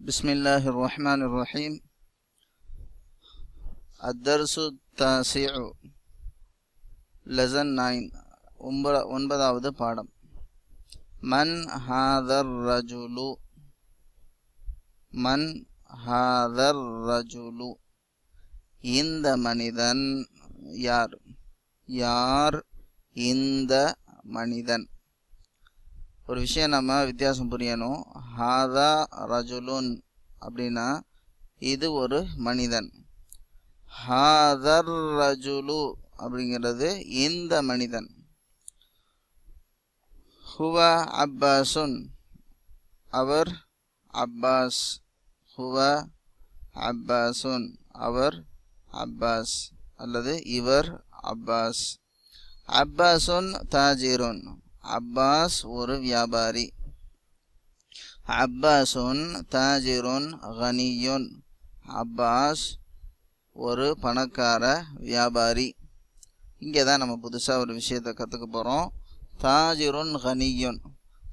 بسم الله الرحمن الرحيم. الدرس التاسع lesson 9 ஒன்பதாவது பாடம். மன் ஹாதர் ரஜுலு, மன் ஹாதர் ரஜுலு, இந்த மனிதன் யார், யார் இந்த மனிதன். ஒரு விஷயம் நம்ம வித்தியாசம் புரியணும். ஹாதா ரஜுலுன் அப்படின்னா இது ஒரு மனிதன். ஹாதர் ரஜுலு அப்படிங்கிறது இந்த மனிதன். ஹுவ அப்பாசுன், அவர் அப்பாஸ். ஹுவ அப்பாசுன், அவர் அப்பாஸ் அல்லது இவர் அப்பாஸ். அப்பாசுன் தாஜிருன், அப்பாஸ் ஒரு வியாபாரி. அப்பாசுன் தாஜிருன் கனியுன், அப்பாஸ் ஒரு பணக்கார வியாபாரி. இங்கே தான் நம்ம புதுசாக ஒரு விஷயத்தை கற்றுக்க போகிறோம். தாஜிருன் கனியுன்,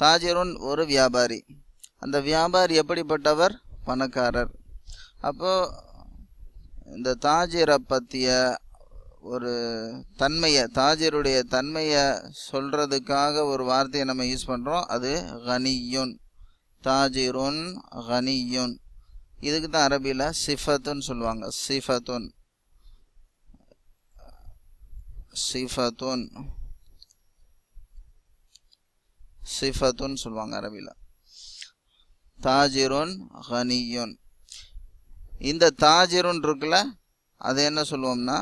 தாஜிருன் ஒரு வியாபாரி. அந்த வியாபாரி எப்படிப்பட்டவர்? பணக்காரர். அப்போது இந்த தாஜிரை பற்றிய ஒரு தன்மையை, தாஜிருடைய தன்மையை சொல்கிறதுக்காக ஒரு வார்த்தையை நம்ம யூஸ் பண்ணுறோம். அது கனியுன், தாஜிருன் கனியுன். இதுக்கு தான் அரபியில் சிஃபத்துன்னு சொல்லுவாங்க. சிஃபத்துன், சிஃபத்துன், சிஃபத்துன்னு சொல்லுவாங்க அரபியில். தாஜிருன் கனியுன். இந்த தாஜிருன் இருக்குல்ல, அது என்ன சொல்லுவோம்னா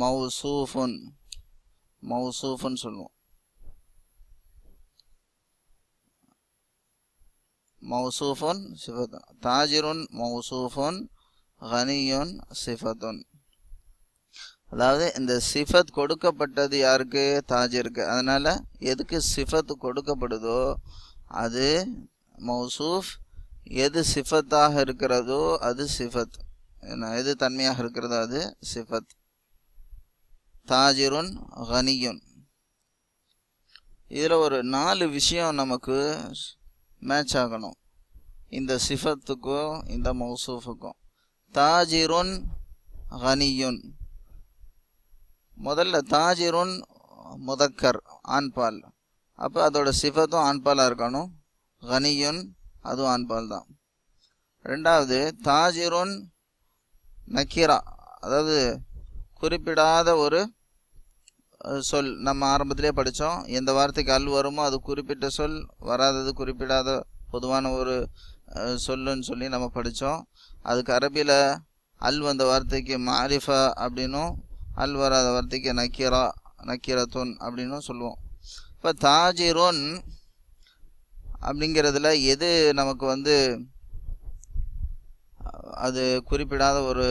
மௌசூஃபுன், மௌசூஃபுன்னு சொல்லுவோம். மௌசூஃபுன் சிஃபத்துன். தாஜிருன் மௌசூஃபுன் கனியுன் சிஃபத்துன். அதாவது இந்த சிஃபத் கொடுக்கப்பட்டது யாருக்கு? தாஜிருக்கு. அதனால் எதுக்கு சிஃபத் கொடுக்கப்படுதோ அது மௌசூஃப். எது சிஃபத்தாக இருக்கிறதோ அது சிஃபத், எது தன்மையாக இருக்கிறதோ அது சிஃபத். தாஜிருன் கனியுன். இதில் ஒரு 4 விஷயம் நமக்கு மேட்ச் ஆகணும், இந்த சிஃபத்துக்கும் இந்த மௌசூஃபுக்கும். தாஜிருன் கனியுன். முதல்ல தாஜிருன் முதக்கர், ஆண்பால். அப்போ அதோட சிஃபத்தும் ஆண்பாலாக இருக்கணும். கனியுன் அதுவும் ஆண்பால் தான். ரெண்டாவது தாஜிருன் நக்கீரா, அதாவது குறிப்பிடாத ஒரு சொல். நம்ம ஆரம்பத்திலே படித்தோம், எந்த வார்த்தைக்கு அல் வருமோ அது குறிப்பிட்ட சொல், வராதது குறிப்பிடாத பொதுவான ஒரு சொல்லுன்னு சொல்லி நம்ம படித்தோம். அதுக்கு அரபியில் அல் வந்த வார்த்தைக்கு மாரிஃபா அப்படின்னும், அல் வராத வார்த்தைக்கு நக்கீரா, நக்கீரத்துன் அப்படின்னும் சொல்லுவோம். இப்போ தாஜிருன் அப்படிங்கிறதுல எது நமக்கு அது குறிப்பிடாத ஒரு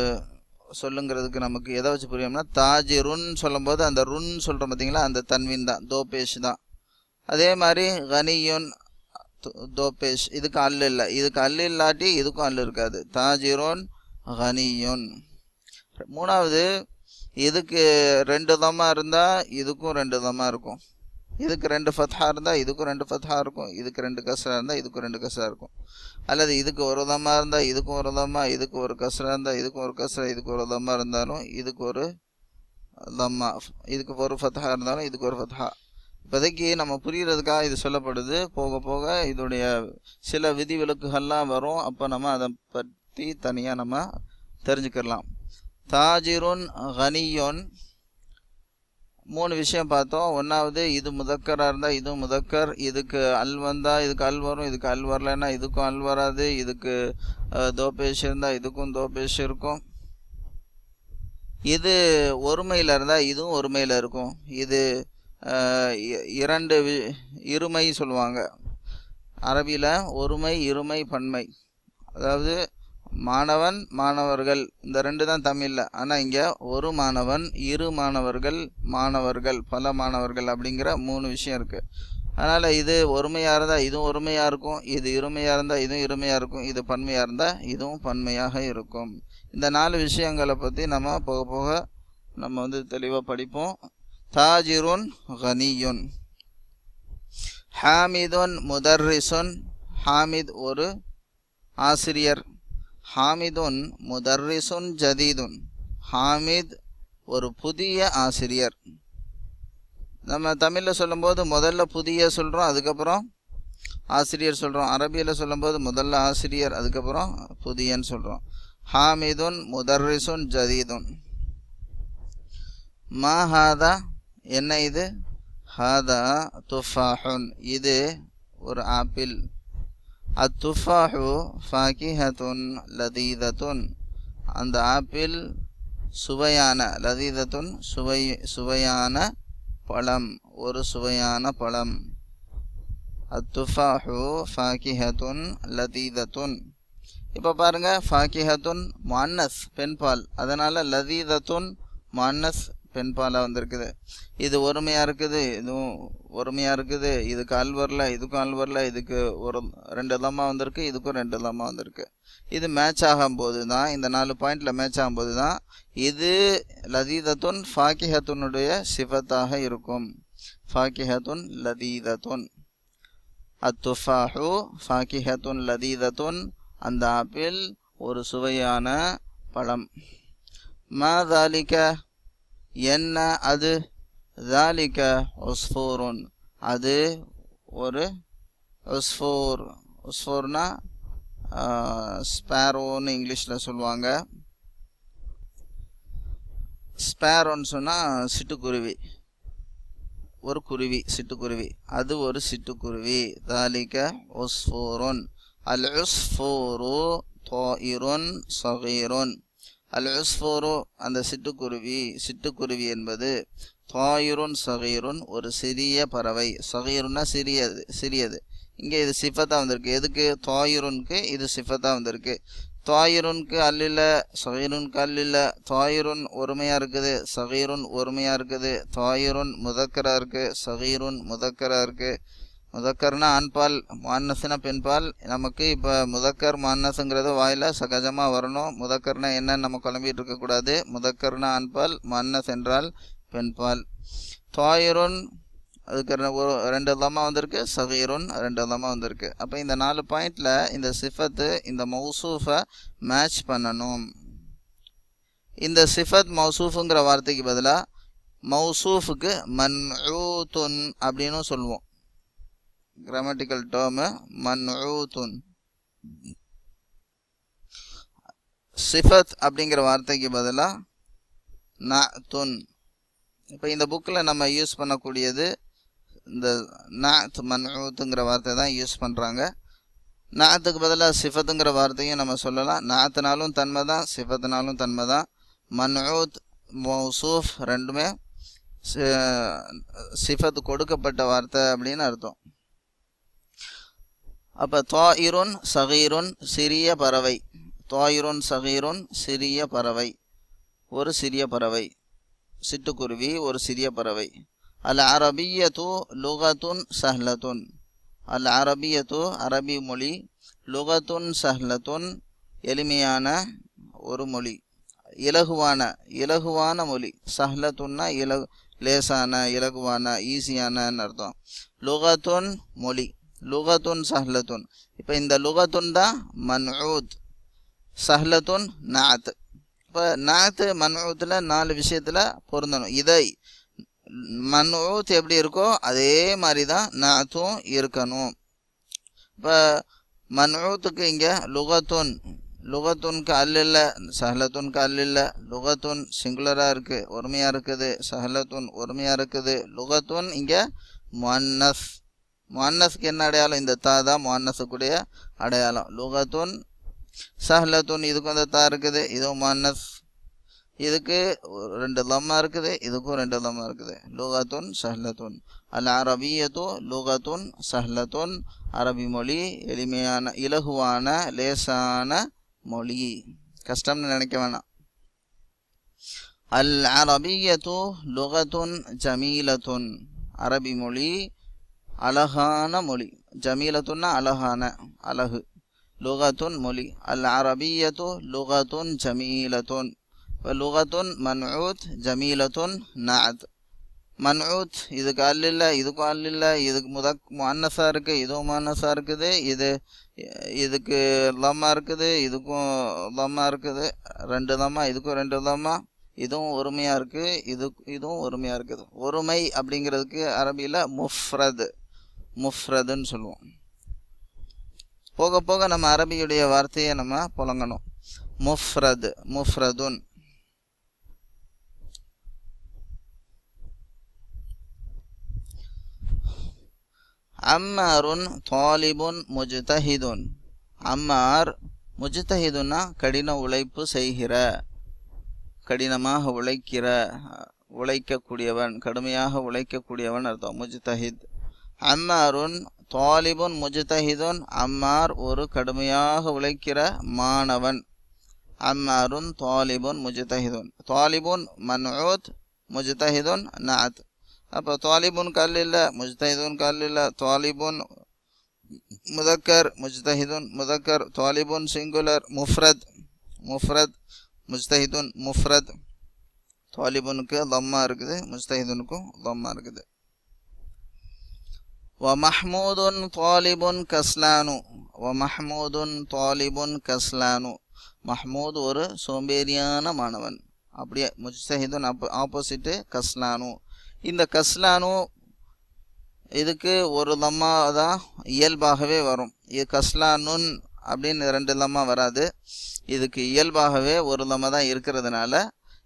சொல்லுங்கிறதுக்கு நமக்கு எதை வச்சு புரியும்னா, தாஜிருன் சொல்லும் போது அந்த ருன் சொல்கிறோம் பார்த்தீங்களா, அந்த தன்வின் தான், தோபேஷ் தான். அதே மாதிரி கனியுன் தோபேஷ், இதுக்கு அல் இல்லை. இதுக்கு அல் இல்லாட்டி இதுக்கும் அல் இருக்காது. தாஜிருன் கனியுன். மூணாவது, இதுக்கு 2 தம்மா இருந்தால் இதுக்கும் 2 தம்மா இருக்கும். இதுக்கு 2 ஃபத்ஹா இருந்தால் இதுக்கும் 2 ஃபத்ஹா இருக்கும். இதுக்கு 2 கஸ்ரா இருந்தால் இதுக்கும் 2 கஸ்ரா இருக்கும். அல்லது இதுக்கு ஒரு தம்மா இருந்தால் இதுக்கும் ஒரு தம்மா, இதுக்கு ஒரு கஸ்ரா இருந்தால் இதுக்கும் ஒரு கஸ்ரா, இதுக்கு ஒரு தம்மா இருந்தாலும் இதுக்கு ஒரு தம்மா, இதுக்கு ஒரு ஃபத்ஹா இருந்தாலும் இதுக்கு ஒரு ஃபத்ஹா. இப்போதைக்கு நம்ம புரிகிறதுக்காக இது சொல்லப்படுது. போக போக இதோடைய சில விதிவிலக்குகள்லாம் வரும். அப்போ நம்ம அதை பற்றி தனியாக நம்ம தெரிஞ்சுக்கலாம். தாஜிருன் கனியுன் 3 விஷயம் பார்த்தோம். ஒன்றாவது, இது முதக்கராக இருந்தால் இதுவும் முதக்கர், இதுக்கு அல் வந்தால் இதுக்கு அல் வரும், இதுக்கு அல் வரலைன்னா இதுக்கும் அல் வராது. இதுக்கு தோபேஷ் இருந்தால் இதுக்கும் தோபேஷ் இருக்கும். இது ஒருமையில் இருந்தால் இதுவும் ஒருமையில் இருக்கும். இது 2 இருமை சொல்லுவாங்க அரபியில். ஒருமை, இருமை, பன்மை. அதாவது மாணவன், மாணவர்கள், இந்த 2 தான் தமிழில். ஆனால் இங்கே ஒரு மாணவன், 2 மாணவர்கள், மாணவர்கள், பல மாணவர்கள் அப்படிங்கிற 3 விஷயம் இருக்குது. அதனால் இது ஒருமையாக இருந்தால் இதுவும் ஒருமையாக இருக்கும், இது இருமையாக இருந்தால் இதுவும் இருமையாக இருக்கும், இது பன்மையாக இருந்தால் இதுவும் பன்மையாக இருக்கும். இந்த 4 விஷயங்களை பற்றி நம்ம போக போக நம்ம தெளிவாக படிப்போம். தாஜிருன் கனியுன். ஹாமிதுன் முதர்ரிசுன். ஹாமித் ஒரு ஆசிரியர். ஹாமிதுன் முதர்ரிசுன் ஜதீதுன், ஹாமித் ஒரு புதிய ஆசிரியர். நம்ம தமிழில் சொல்லும்போது முதல்ல புதிய சொல்கிறோம், அதுக்கப்புறம் ஆசிரியர் சொல்கிறோம். அரபியில் சொல்லும்போது முதல்ல ஆசிரியர், அதுக்கப்புறம் புதியன்னு சொல்கிறோம். ஹாமிதுன் முதர்ரிசுன் ஜதீதுன். மா ஹாதா என்ன இது? ஹாதா துஃபாஹுன் இது ஒரு ஆப்பிள். அத்துஃபாஹு ஃபாகிஹத்துன் லதீதத்துன் அந்த ஆப்பிள் சுவையான, லதீதத்துன் சுவையான பழம், ஒரு சுவையான பழம். அத்துஃபாஹு ஃபாகிஹத்துன் லதீதத்துன். இப்போ பாருங்க, ஃபாகிஹத்துன் முஅன்னஸ் பெண்பால், அதனால லதீதத்துன் முஅன்னஸ் பெண்பாலாக வந்திருக்குது. இது ஒருமையாக இருக்குது, இதுவும் ஒருமையாக இருக்குது. இதுக்கு அல் வரல, இதுக்கும் அல் வரல. இதுக்கு ஒரு 2 தம்மா வந்திருக்கு, இதுக்கும் 2 தம்மா வந்திருக்கு. இது மேட்ச் ஆகும்போது தான், இந்த 4 பாயிண்டில் மேட்ச் ஆகும்போது தான் இது லதீதத்துன் ஃபாகிஹத்துனுடைய சிஃபத்தாக இருக்கும். ஃபாகிஹத்துன் லதீதத்துன். அத்துஃபாஹு ஃபாகிஹத்துன் லதீதத்துன் அந்த ஆப்பிள் ஒரு சுவையான பழம். மா தாலிக என்ன அது? தாலிக உஸ்ஃபூருன் அது ஒரு உஸ்ஃபூர். உஸ்ஃபூர்னா ஸ்பேரோன்னு இங்கிலீஷில் சொல்லுவாங்க. ஸ்பேரோன்னு சொன்னால் சிட்டுக்குருவி, ஒரு குருவி, சிட்டுக்குருவி. அது ஒரு சிட்டுக்குருவி. தாலிக உஸ்ஃபூருன். அல் உஸ்ஃபூரு தாயிருன் சகீருன். அல் உஸ்ஃபூரு அந்த சிட்டுக்குருவி, சிட்டுக்குருவி என்பது தாயிருன் சகீருன் ஒரு சிறிய பறவை. சகீருன்னா சிறியது, சிறியது. இங்கே இது சிஃபத்தாக வந்திருக்கு. எதுக்கு? தாயிருனுக்கு இது சிஃபத்தாக வந்திருக்கு. தாயிருனுக்கு அல்லில்ல, சகீருனுக்கு அல்லில்ல. தாயிருன் ஒருமையாக இருக்குது, சகீருன் ஒருமையாக இருக்குது. தாயிருன் முதக்கராக இருக்குது, சகீருன் முதக்கராக இருக்குது. முதக்கர்னா ஆண்பால், முஅன்னஸ்னா பெண்பால். நமக்கு இப்போ முதக்கர் முஅன்னஸுங்கிறது வாயில் சகஜமாக வரணும். முதக்கர்னா என்னன்னு நம்ம குழம்பிட்டு இருக்கக்கூடாது. முதக்கர்னா ஆண்பால், முஅன்னஸ் என்றால் பெண்பால். தாயிருன் அதுக்கு 2 தம்மா வந்திருக்கு, சகீருன் 2 தம்மா வந்திருக்கு. அப்போ இந்த 4 பாயிண்டில் இந்த சிஃபத்து இந்த மௌசூஃபை மேட்ச் பண்ணணும். இந்த சிஃபத் மௌசூஃபுங்கிற வார்த்தைக்கு பதிலாக மௌசூஃபுக்கு மன்ஊத்துன் அப்படின்னு சொல்லுவோம். Grammatical term மன்ஊத்துன். சிஃபத் அப்படிங்கிற வார்த்தைக்கு பதிலாக நஅத்துன். இப்போ இந்த புக்கில் நம்ம யூஸ் பண்ணக்கூடியது இந்த நஅத் மன்ஊத்துங்கிற வார்த்தை தான் யூஸ் பண்ணுறாங்க. நஅத்துக்கு பதிலாக சிஃபத்துங்கிற வார்த்தையும் நம்ம சொல்லலாம். நஅத்துனாலும் தன்மை தான், சிஃபத்துனாலும் தன்மை தான். மன்ஊத் மௌசூஃப் ரெண்டுமே சிஃபத் கொடுக்கப்பட்ட வார்த்தை அப்படின்னு அர்த்தம். அப்போ தாயிருன் சகீருன் சிறிய பறவை. தாயிருன் சகீருன் சிறிய பறவை, ஒரு சிறிய பறவை. சிட்டுக்குருவி ஒரு சிறிய பறவை. அல் அரபியத்து லுகத்துன் சஹ்லத்துன். அல் அரபியத்து அரபி மொழி. லுகத்துன் சஹ்லத்துன் எளிமையான ஒரு மொழி, இலகுவான மொழி. சஹ்லத்துன்னா லேசான, இலகுவான, ஈஸியானன்னு அர்த்தம். லுகத்துன் மொழி, லுகத்துன் சஹ்லத்துன். இப்போ இந்த லுகத்துன் தான் மன்ஊத், சஹ்லத்துன் நஅத். இப்போ நஅத் மன்ஊத்தில் 4 விஷயத்தில் பொருந்தணும். இதை மன்ஊத் எப்படி இருக்கோ அதே மாதிரி தான் நஅத்தும் இருக்கணும். இப்போ மன்ஊத்துக்கு இங்கே லுகத்துன், லுகத்துன்க்கு அல் இல்லை, சஹ்லத்துன்க்கு அல் இல்லை. லுகத்துன் சிங்குலராக இருக்குது, ஒருமையாக இருக்குது. சஹ்லத்துன் ஒருமையாக இருக்குது. லுகத்துன் இங்கே முஅன்னஸ். முஅன்னஸ்க்கு என்ன அடையாளம்? இந்த தா தான் முஅன்னஸுக்குடைய அடையாளம். லுகத்துன் சஹ்லத்துன் இதுக்கும் அந்த தா இருக்குது, இதுவும் முஅன்னஸ். இதுக்கு 2 லம்மா இருக்குது, இதுக்கும் 2 லம்மா இருக்குது. லுகத்துன் சஹ்லத்துன். அல் அரபியத்து லுகத்துன் சஹ்லத்துன் அரபி மொழி, எளிமையான, இலகுவான, லேசான மொழி. கஷ்டம்னு நினைக்க வேணாம். அல் அரபியத்து லுகத்துன் ஜமீலத்துன் அரபி மொழி, அழகான மொழி. ஜமீலத்துன்னா அழகான, அழகு. லுகத்துன் மொழி. அல் அரபியத்து லுகத்துன் ஜமீலத்துன். லுகத்துன் மன்ஊத், ஜமீலத்துன் நஅத். மன்ஊத் இதுக்கு அல் இல்லை, இதுக்கும் அல் இல்லை, இதுக்கு முன்னஸா இருக்குது, இதுவும் முன்னஸா இருக்குது, இதுக்கு லம்மா இருக்குது, இதுக்கும் லம்மா இருக்குது, 2 லம்மா, இதுக்கும் 2 லம்மா, இதுவும் ஒருமையாக இருக்குது, இதுவும் ஒருமையாக இருக்குது. ஒருமை அப்படிங்கிறதுக்கு அரபியில் முஃப்ரதுன்னு சொல்லுவோம். போக போக நம்ம அரபியுடைய வார்த்தையை நம்ம புழங்கணும். முஃப்ரதுன். அம்மாருன் தாலிபுன் முஜ்தஹிதுன். அம்மார் முஜ்தஹிதுன்னா கடின உழைப்பு செய்கிற, கடினமாக உழைக்கக்கூடியவன், கடுமையாக உழைக்கக்கூடியவன் அர்த்தம் முஜ்தஹித். அம்மாருன் தாலிபுன் முஜ்தஹிதுன். அம்மார் ஒரு கடுமையாக உழைக்கிற மாணவன். அம்மாருன் தாலிபுன் முஜ்தஹிதுன். தாலிபுன் மன்ஊத், முஜ்தஹிதுன் நஅத். அப்போ தாலிபுன் கல் இல்லை, முஜ்தஹிதுன் கல் இல்லை. தாலிபுன் முதக்கர், முஜ்தஹிதுன் முதக்கர். தாலிபுன் சிங்குலர், முஃப்ரத், முஜ்தஹிதுன் முஃப்ரத். தாலிபுனுக்கு லம்மா இருக்குது, முஜ்தஹிதுனுக்கும் லம்மா இருக்குது. வமஹ்மூதுன் தாலிபுன் கஸ்லானு. வமஹ்மூதுன் தாலிபுன் கஸ்லானு. மஹ்மூத் ஒரு சோம்பேறியான மாணவன். அப்படியே முஜ்தஹிதுன் ஆப்போசிட்டு கஸ்லானு. இந்த கஸ்லானு இதுக்கு ஒரு லம்மா தான் இயல்பாகவே வரும். இது கஸ்லானுன் அப்படின்னு 2 லம்மா வராது. இதுக்கு இயல்பாகவே ஒரு லம்மா தான் இருக்கிறதுனால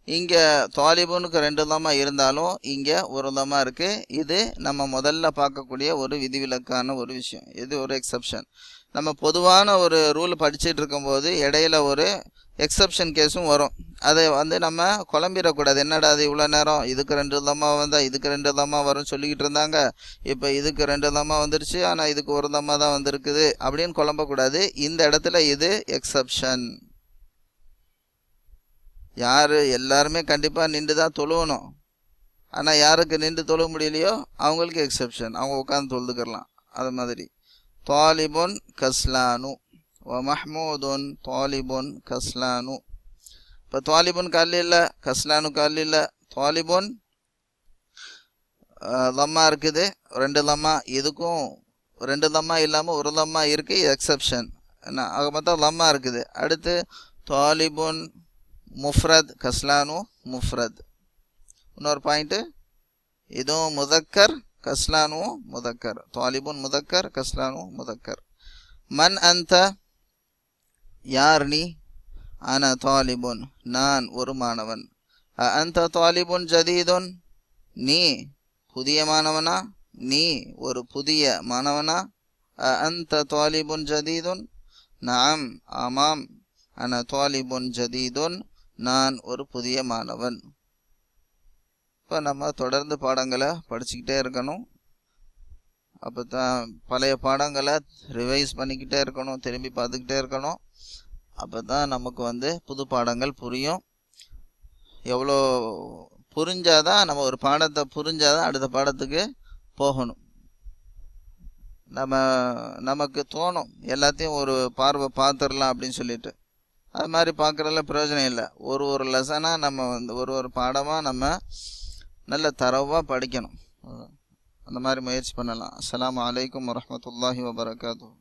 இங்கே தாலிபுனுக்கு 2 லம்மா இருந்தாலும் இங்கே ஒரு லம்மா இருக்குது. இது நம்ம முதல்ல பார்க்கக்கூடிய ஒரு விதிவிலக்கான ஒரு விஷயம். இது ஒரு எக்ஸப்ஷன். நம்ம பொதுவான ஒரு ரூல் படிச்சுட்டு இருக்கும்போது இடையில ஒரு எக்ஸப்ஷன் கேஸும் வரும். அதை நம்ம குழம்பிடக்கூடாது. என்னடா அது இவ்வளோ நேரம் இதுக்கு 2 லம்மா வந்தால் இதுக்கு 2 லம்மா வரும்னு சொல்லிக்கிட்டு இருந்தாங்க, இப்போ இதுக்கு 2 லம்மா வந்துருச்சு, ஆனால் இதுக்கு ஒரு லம்மா தான் வந்திருக்குது அப்படின்னு குழம்பக்கூடாது. இந்த இடத்துல இது எக்ஸப்ஷன். எல்லாருமே கண்டிப்பாக நின்று தான் தொழுவணும். ஆனால் யாருக்கு நின்று தொழுவ முடியலையோ அவங்களுக்கு எக்ஸப்ஷன், அவங்க உட்காந்து தொழுதுக்கலாம். அது மாதிரி தாலிபுன் கஸ்லானு வமஹ்மூதுன் தாலிபுன் கஸ்லானு. இப்போ தாலிபுன் கல் இல்லை, கஸ்லானு கல் இல்லை. தாலிபுன் லம்மா இருக்குது, 2 லம்மா. இதுக்கும் 2 லம்மா இல்லாமல் ஒரு லம்மா இருக்குது, எக்ஸப்ஷன். என்ன ஆக மொத்தம் லம்மா இருக்குது. அடுத்து தாலிபுன் முஃப்ரத், கஸ்லானு முஃப்ரத். இன்னொரு பாயிண்ட்டு, இதுவும் முதக்கர், கஸ்லானு முதக்கர். தாலிபுன் முதக்கர், கஸ்லானு முதக்கர். மன் அந்த, யார் நீ? அன தாலிபுன், நான் ஒரு மாணவன். அந்த தாலிபுன் ஜதீதுன், நீ புதிய மாணவனா? நீ ஒரு புதிய மாணவனா? அந்த தாலிபுன் ஜதீதுன், நாம் ஆமாம். அன தாலிபுன் ஜதீதுன், நான் ஒரு புதிய மாணவன். இப்போ நம்ம தொடர்ந்து பாடங்களை படிச்சுக்கிட்டே இருக்கணும். அப்போ தான் பழைய பாடங்களை ரிவைஸ் பண்ணிக்கிட்டே இருக்கணும், திரும்பி பார்த்துக்கிட்டே இருக்கணும். அப்போ தான் நமக்கு புது பாடங்கள் புரியும். எவ்வளோ புரிஞ்சாதான், நம்ம ஒரு பாடத்தை புரிஞ்சாதான் அடுத்த பாடத்துக்கு போகணும். நமக்கு தோணும் எல்லாத்தையும் ஒரு பார்வை பார்த்துடலாம் அப்படின்னு சொல்லிட்டு. அது மாதிரி பார்க்குறதுல பிரயோஜனம் இல்லை. ஒரு லெசனாக நம்ம ஒரு பாடமாக நம்ம நல்ல தரவாக படிக்கணும். அந்த மாதிரி முயற்சி பண்ணலாம். அஸ்ஸலாமு அலைக்கும் வரஹ்மத்துல்லாஹி வபரகாத்துஹு.